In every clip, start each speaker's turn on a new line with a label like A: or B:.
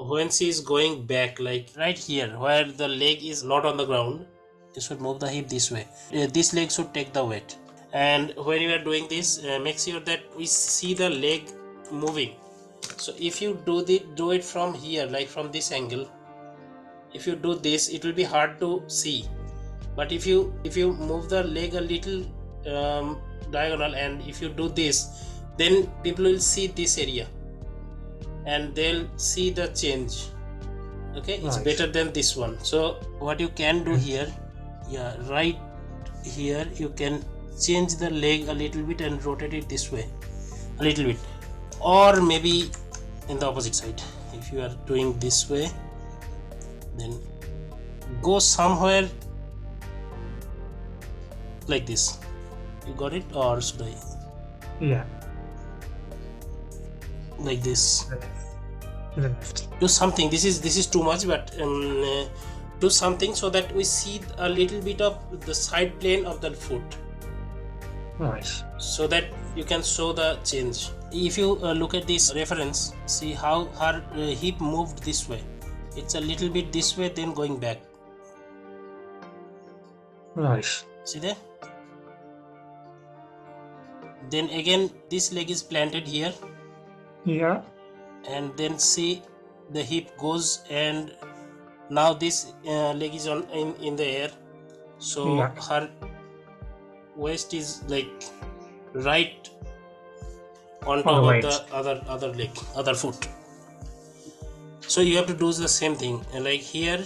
A: when she is going back, like right here where the leg is not on the ground, you should move the hip this way. This leg should take the weight. And when you are doing this, make sure that we see the leg moving. So if you do it from here, like from this angle, if you do this, it will be hard to see. But if you move the leg a little diagonal, and if you do this, then people will see this area and they'll see the change. Okay, it's better than this one. So what you can do here, right here you can change the leg a little bit and rotate it this way a little bit, or maybe in the opposite side. If you are doing this way, then go somewhere like this. You got it? Or should I?
B: Yeah.
A: Like this.
B: To the left.
A: Do something. This is too much, but do something so that we see a little bit of the side plane of the foot.
B: Right.
A: So that you can show the change. If you look at this reference, see how her hip moved this way. It's a little bit this way, then going back.
B: Right.
A: See there? Then again this leg is planted here.
B: Yeah.
A: And then see the hip goes, and now this leg is on in the air. So her waist is like right on top of the other leg, other foot. So you have to do the same thing. And like here,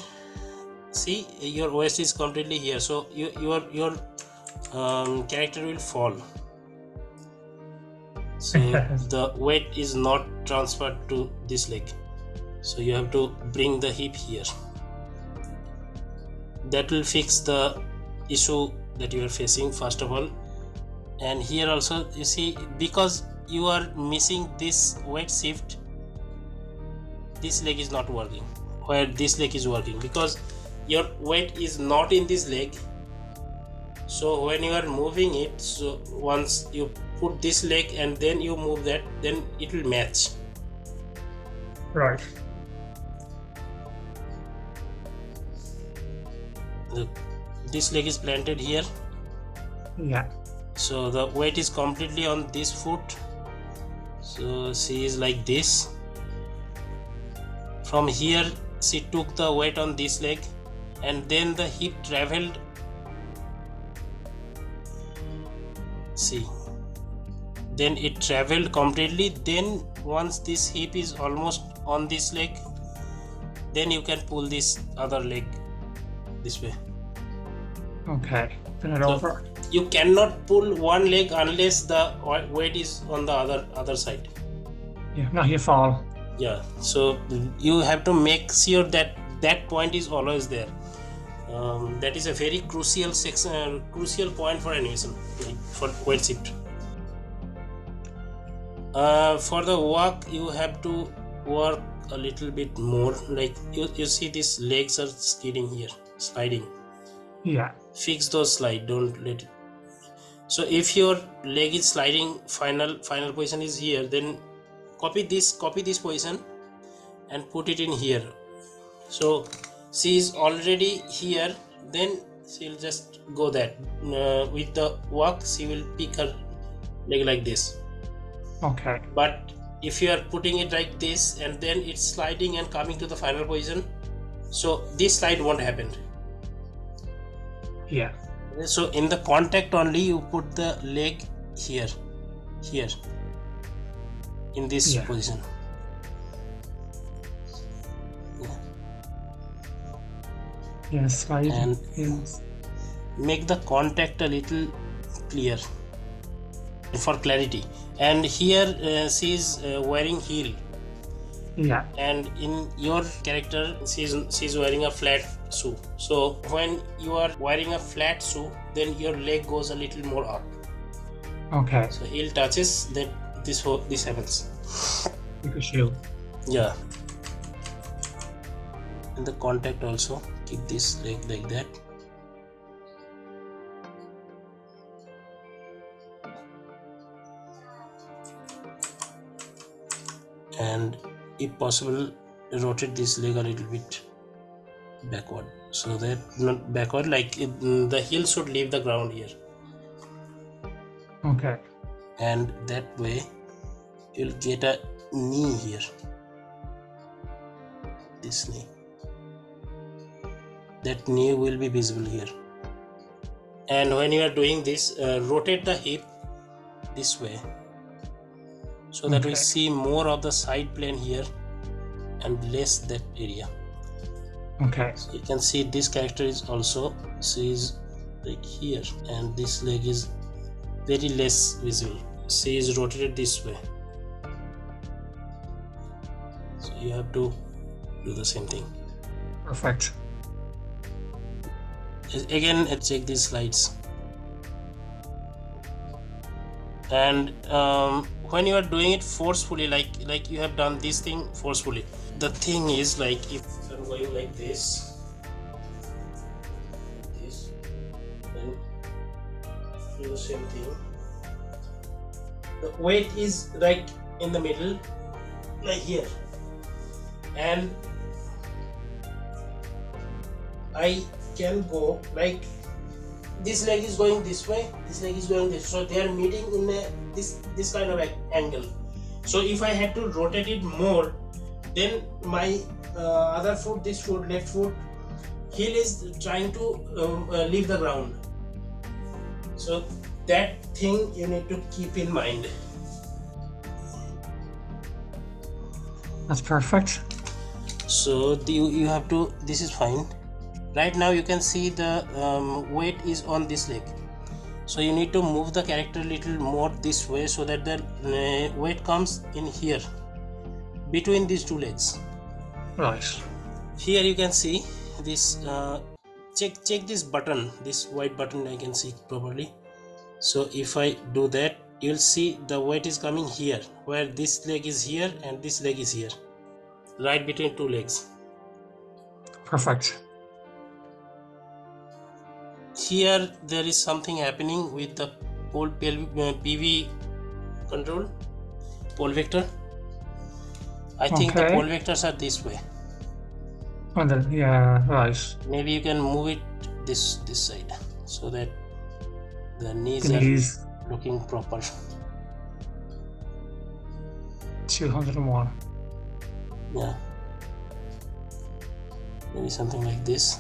A: see, your waist is completely here, so your character will fall. So the weight is not transferred to this leg, so you have to bring the hip here. That will fix the issue that you are facing first of all. And here also, you see, because you are missing this weight shift, this leg is not working where this leg is working, because your weight is not in this leg. So when you are moving it, so once you put this leg and then you move that, then it will match.
B: Right.
A: Look, this leg is planted here.
B: Yeah.
A: So the weight is completely on this foot. So she is like this. From here she took the weight on this leg, and then the hip traveled. See, then it traveled completely. Then once this hip is almost on this leg, then you can pull this other leg this way.
B: Okay, turn it over.
A: You cannot pull one leg unless the weight is on the other side.
B: Yeah, now you fall.
A: Yeah, so you have to make sure that that point is always there. That is a very crucial section, crucial point for animation, like for weight shift. For the walk, you have to work a little bit more. Like you see, these legs are skidding here, sliding.
B: Yeah.
A: Fix those slide. Don't let it. So if your leg is sliding, final position is here. Then copy this position and put it in here. So she is already here, then she will just go that with the walk she will pick her leg like this.
B: Okay.
A: But if you are putting it like this and then it's sliding and coming to the final position, so this slide won't happen.
B: Yeah.
A: So in the contact only you put the leg here in this position.
B: Yes, slide.
A: And make the contact a little clear for clarity. And here she is wearing heel.
B: Yeah.
A: And in your character she's wearing a flat shoe. So when you are wearing a flat shoe, then your leg goes a little more up.
B: Okay.
A: So heel touches, then this happens.
B: Like a shoe.
A: Yeah. And the contact also, keep this leg like that. And if possible, rotate this leg a little bit backward, so that not backward, like the heel should leave the ground here,
B: Okay.
A: and that way you'll get a knee here, this knee. That knee will be visible here. And when you are doing this, rotate the hip this way, so that we
B: Okay.
A: see more of the side plane here and less that area.
B: Okay.
A: So you can see this character is also is like here, and this leg is very less visible. She is rotated this way, so you have to do the same thing.
B: Perfect.
A: Again, check these slides. And when you are doing it forcefully, like you have done this thing forcefully, the thing is, like, if I'm going like this, then do the same thing. The weight is like in the middle, like here, and I can go like this leg is going this way, this leg is going this, so they are meeting in this kind of angle. So if I had to rotate it more, then my other foot, this foot, left foot, heel is trying to leave the ground. So that thing you need to keep in mind.
B: That's perfect.
A: So you have to, this is fine. Right now you can see the weight is on this leg, so you need to move the character a little more this way, so that the weight comes in here between these two legs.
B: Right.
A: Here you can see this, check this button, this white button, I can see properly. So if I do that, you'll see the weight is coming here, where this leg is here and this leg is here, right between two legs.
B: Perfect.
A: Here there is something happening with the PV control, pole vector. I think the
B: Okay.
A: pole vectors are this way.
B: And then, yeah, right.
A: Maybe you can move it this side, so that the knees
B: Knees.
A: are looking proper.
B: 201.
A: Yeah, maybe something like this.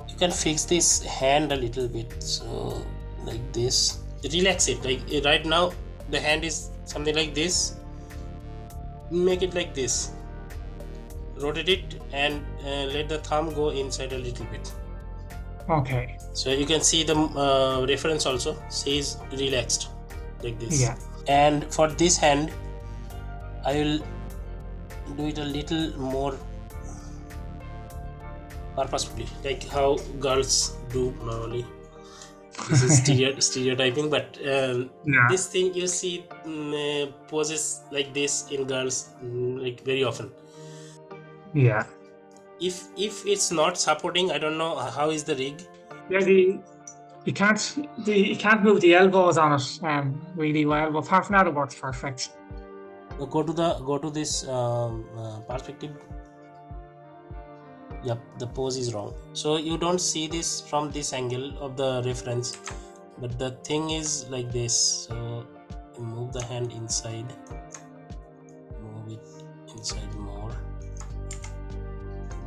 A: You can fix this hand a little bit, so like this. Relax it, like right now the hand is something like this. Make it like this. Rotate it and let the thumb go inside a little bit.
B: Okay.
A: So you can see the reference also says relaxed, like this.
B: Yeah.
A: And for this hand, I will do it a little more purposefully, like how girls do normally. This is stereotyping, but
B: Yeah.
A: this thing you see poses like this in girls like very often.
B: Yeah.
A: If it's not supporting, I don't know how is the rig.
B: Yeah, you can't move the elbows on it really well, but apart from that, it works perfect.
A: Go to this perspective. Yep, the pose is wrong. So you don't see this from this angle of the reference, but the thing is like this. So you move the hand inside, move it inside more,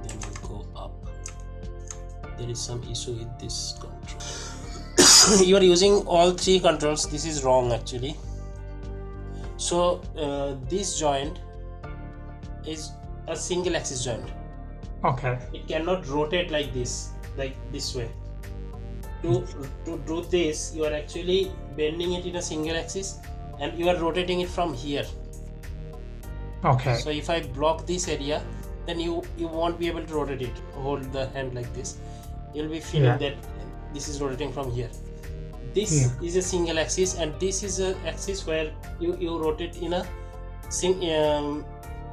A: then you go up. There is some issue with this control. You are using all three controls. This is wrong actually. So this joint is a single axis joint.
B: Okay.
A: It cannot rotate like this way. To do this, you are actually bending it in a single axis, and you are rotating it from here.
B: Okay.
A: So if I block this area, then you won't be able to rotate it. Hold the hand like this, you'll be feeling that this is rotating from here. This is a single axis, and this is a axis where you rotate in a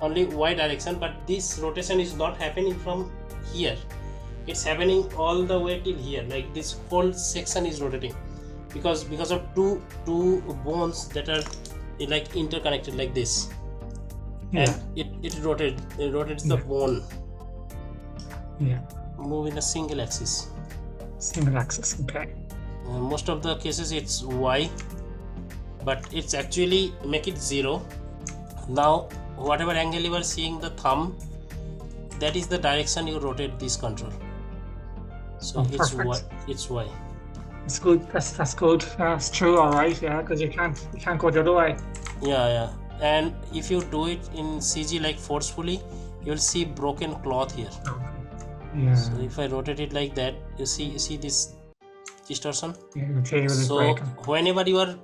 A: only y direction, but this rotation is not happening from here. It's happening all the way till here, like this whole section is rotating because of two bones that are like interconnected like this.
B: Yeah.
A: and it rotates the
B: Yeah.
A: bone.
B: Yeah.
A: Move in a single axis.
B: Single axis. Okay.
A: Most of the cases it's Y, but it's actually make it 0. Now whatever angle you are seeing the thumb, that is the direction you rotate this control. So it's Y.
B: Perfect.
A: It's Y.
B: That's good. That's good. That's true. All right. Yeah, because you can't go the other way.
A: Yeah. And if you do it in CG like forcefully, you'll see broken cloth here.
B: Yeah.
A: So if I rotate it like that, you see this distortion.
B: Yeah, the table is
A: So
B: breaking.
A: whenever you are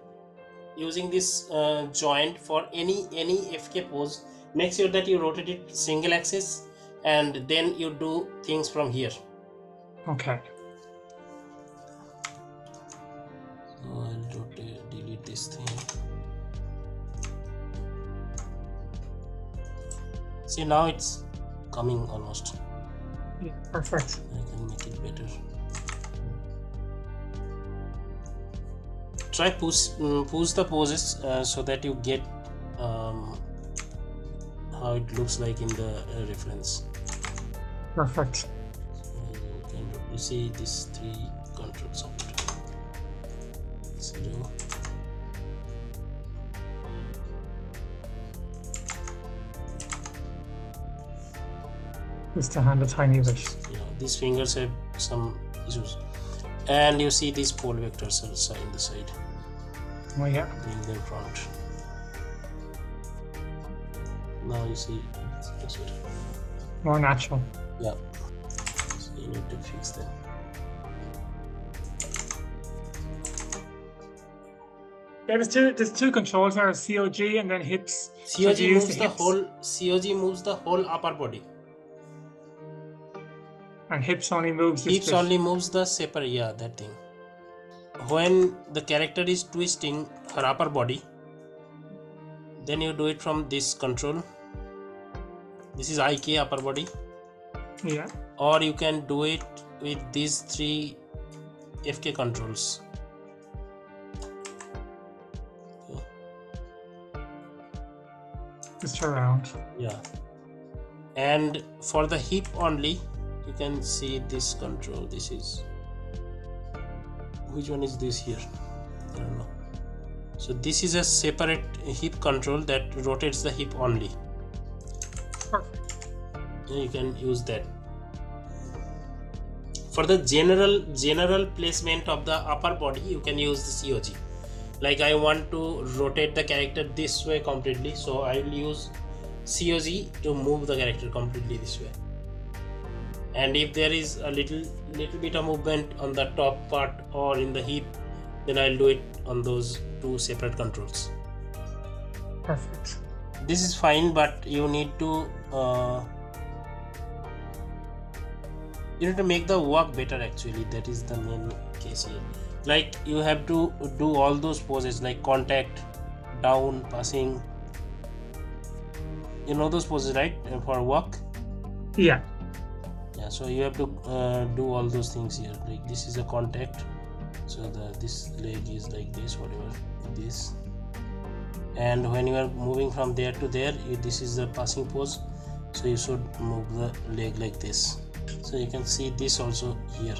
A: using this joint for any FK pose, make sure that you rotate it single axis, and then you do things from here.
B: Okay.
A: So I'll delete this thing. See, now it's coming almost.
B: Yeah, perfect.
A: I can make it better. Try push the poses so that you get how it looks like in the reference.
B: Perfect.
A: You see these 3 controls of it. 0.
B: Just to hand a tiny bit.
A: Yeah, these fingers have some issues, and you see these pole vectors are in the side.
B: Oh yeah.
A: Bring them front. Now you see it's better.
B: More natural.
A: Yeah. So you need to fix them.
B: Yeah, there's two controls there, COG and then hips.
A: COG moves the whole upper body.
B: And hips only moves this
A: Hips
B: bit.
A: only moves the separate, yeah, that thing. When the character is twisting her upper body, then you do it from this control. This is IK, upper body.
B: Yeah.
A: Or you can do it with these 3 FK controls. Okay.
B: Just around.
A: Yeah. And for the hip only, you can see this control. This is, which one is this here? I don't know. So this is a separate hip control that rotates the hip only.
B: Perfect.
A: You can use that. For the general placement of the upper body, you can use the COG. Like I want to rotate the character this way completely, so I will use COG to move the character completely this way. And if there is a little bit of movement on the top part or in the hip, then I'll do it on those 2 separate controls.
B: Perfect.
A: This is fine, but you need to make the work better. Actually, that is the main case here. Like you have to do all those poses like contact, down, passing. You know those poses, right? For work.
B: Yeah.
A: Yeah, so you have to do all those things here. Like this is a contact, so this leg is like this, whatever this, and when you are moving from there to there, this is the passing pose, so you should move the leg like this. So you can see this also here.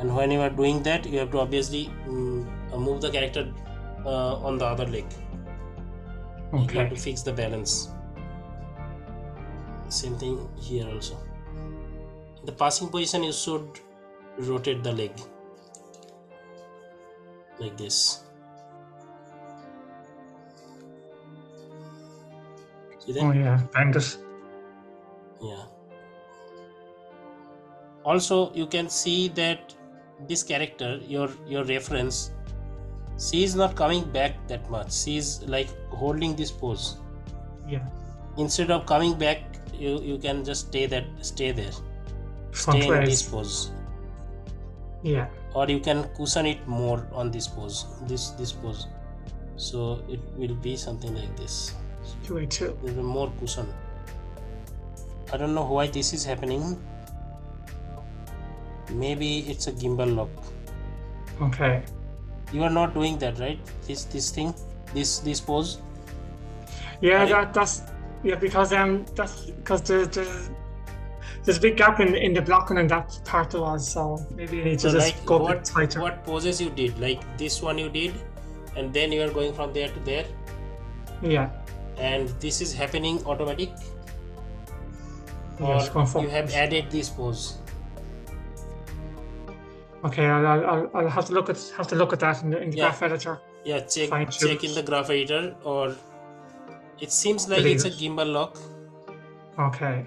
A: And when you are doing that, you have to obviously move the character on the other leg.
B: Okay.
A: You have to fix the balance. Same thing here also. In the passing position, you should rotate the leg like this. See that?
B: Oh yeah, bend it.
A: Yeah. Also, you can see that this character, your reference, she is not coming back that much. She is like holding this pose.
B: Yeah.
A: Instead of coming back, you can just stay there. Stay in this pose.
B: Yeah.
A: Or you can cushion it more on this pose. This pose. So it will be something like this.
B: 282.
A: There will be more cushion. I don't know why this is happening. Maybe it's a gimbal lock.
B: Okay.
A: You are not doing that, right? This thing, this pose.
B: Yeah,
A: Right?
B: that's yeah, because that's because there's a big gap in the blocking in that part of us, so maybe you need to
A: No, like
B: just go a bit tighter.
A: what poses you did? Like this one you did, and then you are going from there to there,
B: Yeah,
A: and this is happening automatic,
B: yeah,
A: or
B: just going
A: you have
B: forward.
A: added this pose.
B: Okay, I'll have to look at that in the
A: Yeah,
B: graph editor.
A: yeah.
B: Fine tune
A: Check in the
B: it,
A: graph editor, or it seems like
B: delete
A: it's a
B: it.
A: gimbal lock.
B: Okay,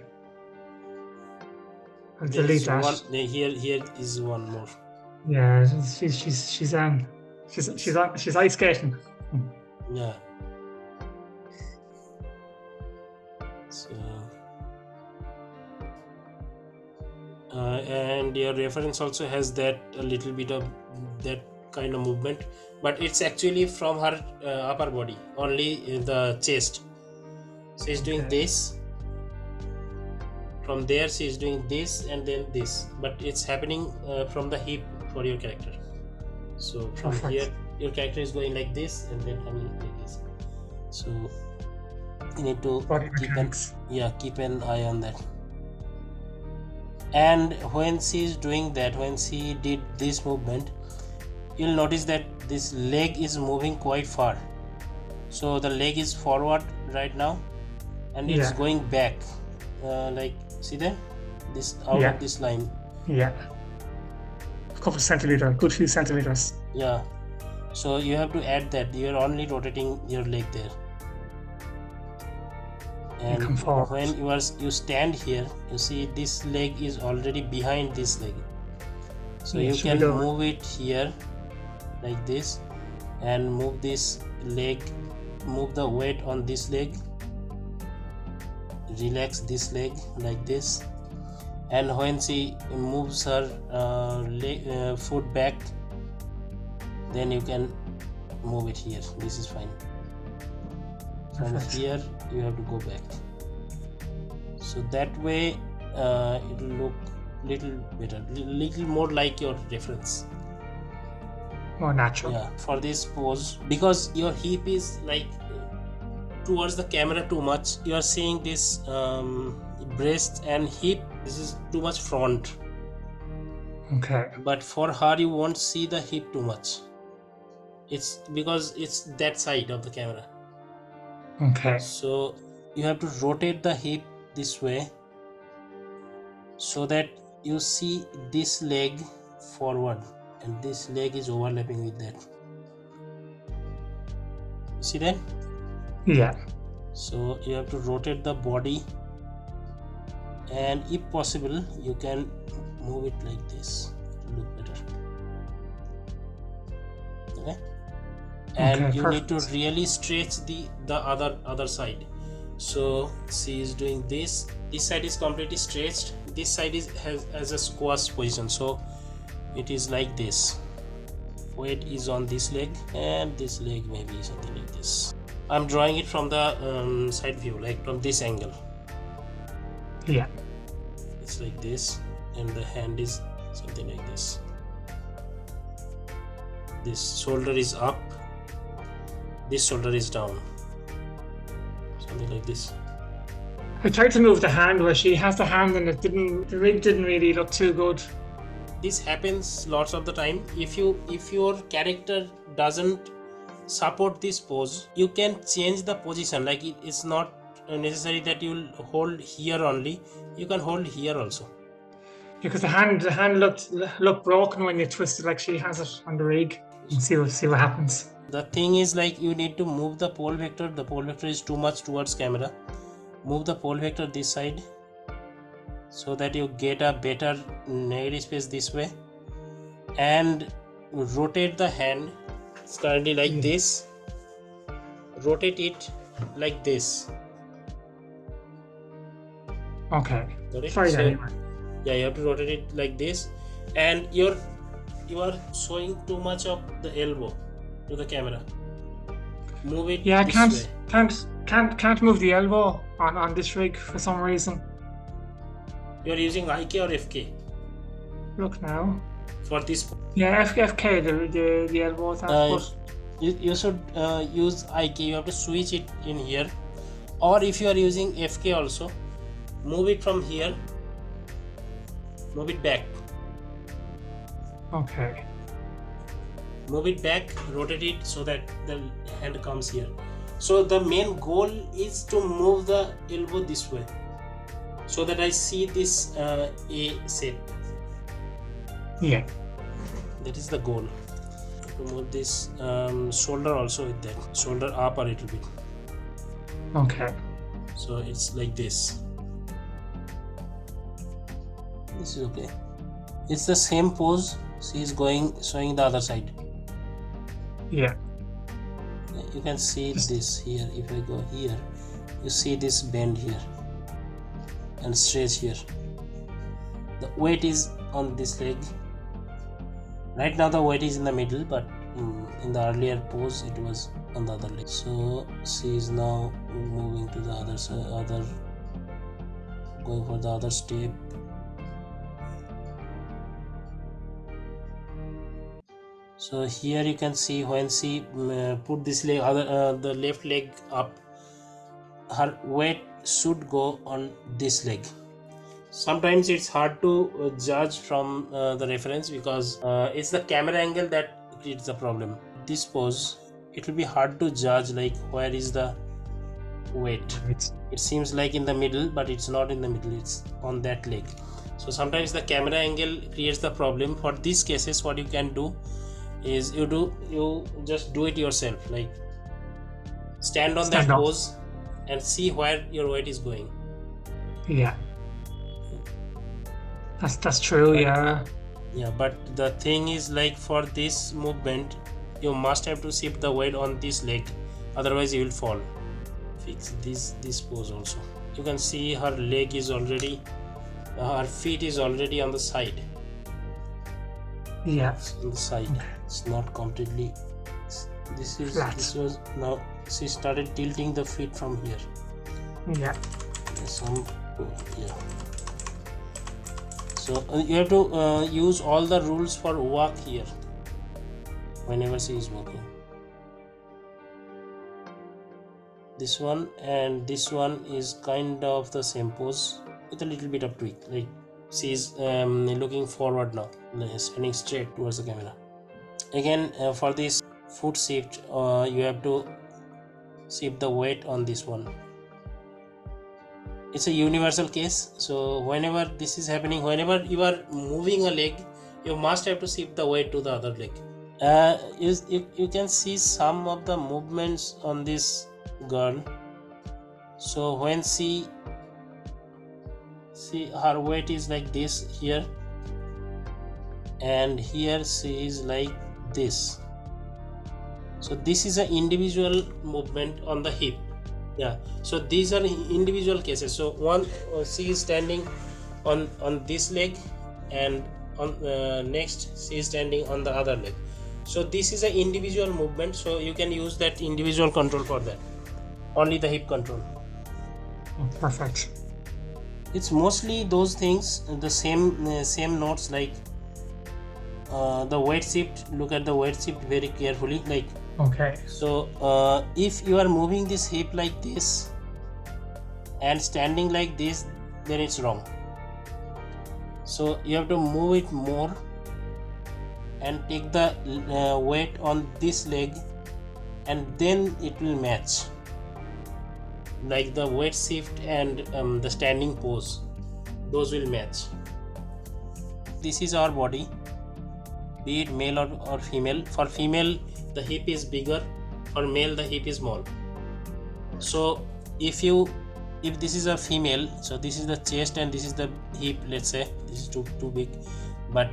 B: I'll
A: There
B: delete
A: is
B: that.
A: one. Here is one more.
B: Yeah, she's ice skating.
A: Yeah. So, and your reference also has that a little bit of that kind of movement, but it's actually from her upper body, only the chest. So she's doing
B: Okay.
A: this. From there, she's doing this and then this, but it's happening from the hip for your character. So from here,
B: Perfect.
A: your character is going like this and then coming like this. So you need to
B: Body mechanics.
A: keep an eye on that. And when she is doing that, when she did this movement, you'll notice that this leg is moving quite far. So the leg is forward right now, and it's
B: Yeah,
A: going back. Like, see that? This out
B: yeah,
A: of this line.
B: yeah. A couple of centimeters, good few centimeters.
A: Yeah. So you have to add that. You're only rotating your leg there.
B: You
A: And
B: come forward.
A: when you stand here, you see this leg is already behind this leg. So
B: Yeah,
A: you
B: should we
A: can
B: go?
A: move it here like this, and move this leg, move the weight on this leg, relax this leg like this, and when she moves her foot back, then you can move it here. This is fine. From
B: Perfect.
A: here you have to go back, so that way it will look little better, little more like your reference.
B: More natural.
A: Yeah, for this pose, because your hip is like towards the camera too much, you are seeing this breast and hip, this is too much front,
B: Okay.
A: but for her you won't see the hip too much. It's because it's that side of the camera.
B: Okay.
A: So you have to rotate the hip this way, so that you see this leg forward and this leg is overlapping with that. See that?
B: Yeah.
A: So you have to rotate the body, and if possible you can move it like this to look better. Okay. And
B: Okay,
A: you need to
B: perfect.
A: really stretch the other side. So she is doing this side is completely stretched, this side has a squash position, so it is like this. Weight is on this leg, and this leg maybe something like this. I'm drawing it from the side view, like from this angle.
B: Yeah.
A: It's like this, and the hand is something like this. This shoulder is up, this shoulder is down, something like this.
B: I tried to move the hand where she has the hand, and the rig didn't really look too good.
A: This happens lots of the time. If your character doesn't support this pose, you can change the position. Like, it's not necessary that you'll hold here only, you can hold here also.
B: Because the hand looked broken when you twisted like she has it on the rig. And see what happens.
A: The thing is, like, you need to move the pole vector. The pole vector is too much towards camera. Move the pole vector this side, so that you get a better negative space this way, and rotate the hand. It's currently like this. Rotate it like this.
B: Okay.
A: Okay?
B: Try that
A: So,
B: anyway.
A: yeah, you have to rotate it like this, and you are showing too much of the elbow to the camera. Move it
B: Yeah, I
A: this way.
B: can't move the elbow on this rig for some reason.
A: You are using IK or FK?
B: Look now.
A: for this.
B: Yeah, FK, the elbows are
A: Uh,
B: but
A: you should use IK. You have to switch it in here, or if you are using FK also, move it from here, move it back,
B: okay.
A: move it back, rotate it so that the hand comes here. So the main goal is to move the elbow this way so that I see this A shape.
B: Yeah.
A: That is the goal. To move this shoulder also with that, shoulder up a little bit.
B: Okay.
A: So it's like this. This is okay. It's the same pose. She is showing the other side.
B: Yeah.
A: You can see this here. If I go here, you see this bend here and stretch here. The weight is on this leg. Right now the weight is in the middle, but in the earlier pose it was on the other leg. So she is now moving to the other side, going for the other step. So here you can see when she put this leg, the left leg up, her weight should go on this leg. Sometimes it's hard to judge from the reference because it's the camera angle that creates the problem. This pose, it will be hard to judge like where is the weight. It seems like in the middle, but it's not in the middle, it's on that leg. So sometimes the camera angle creates the problem. For these cases, what you can do is you just do it yourself, like stand on that pose and see where your weight is going.
B: Yeah. That's true.
A: Yeah, but the thing is, like, for this movement you must have to shift the weight on this leg, otherwise you will fall. Fix this pose also. You can see her leg is already, her feet is already on the side.
B: Yeah,
A: it's on the side. Okay. It's not completely, this was now she started tilting the feet from here.
B: Yeah.
A: So you have to use all the rules for walk here whenever she is walking. This one and this one is kind of the same pose with a little bit of tweak, like she is looking forward now, standing straight towards the camera. Again, for this foot shift, you have to shift the weight on this one. It's a universal case, so whenever this is happening, whenever you are moving a leg, you must have to shift the weight to the other leg. You can see some of the movements on this girl. So when see her weight is like this here, and here she is like this. So this is an individual movement on the hip. Yeah, so these are individual cases. So one, she is standing on this leg, and on next she is standing on the other leg. So this is an individual movement, so you can use that individual control for that, only the hip control.
B: Perfect.
A: It's mostly those things, the same notes, like the weight shift. Look at the weight shift very carefully, like.
B: Okay.
A: So if you are moving this hip like this and standing like this, then it's wrong. So you have to move it more and take the weight on this leg, and then it will match, like the weight shift and the standing pose, those will match. This is our body, be it male or female. For female, the hip is bigger, for male the hip is small. So if this is a female, so this is the chest and this is the hip, let's say this is too big, but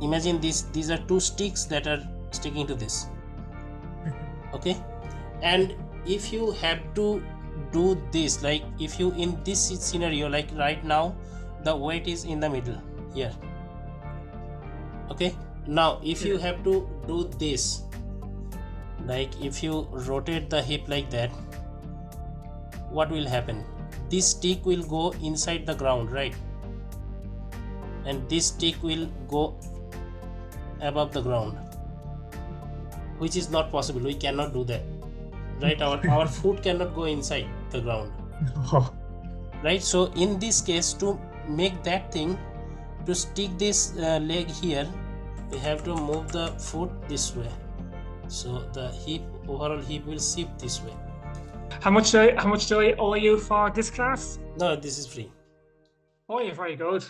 A: imagine these are two sticks that are sticking to this. Okay, and if you have to do this, like if you in this scenario, like right now the weight is in the middle here. Okay, now if you have to do this, like if you rotate the hip like that, what will happen? This stick will go inside the ground, right? And this stick will go above the ground, which is not possible. We cannot do that, right? Our foot cannot go inside the ground,
B: Oh,
A: right? So in this case, to make that thing, to stick this leg here, we have to move the foot this way, so the hip, overall hip will shift this way.
B: how much do I owe you for this class?
A: No, this is free.
B: Oh, you're very good.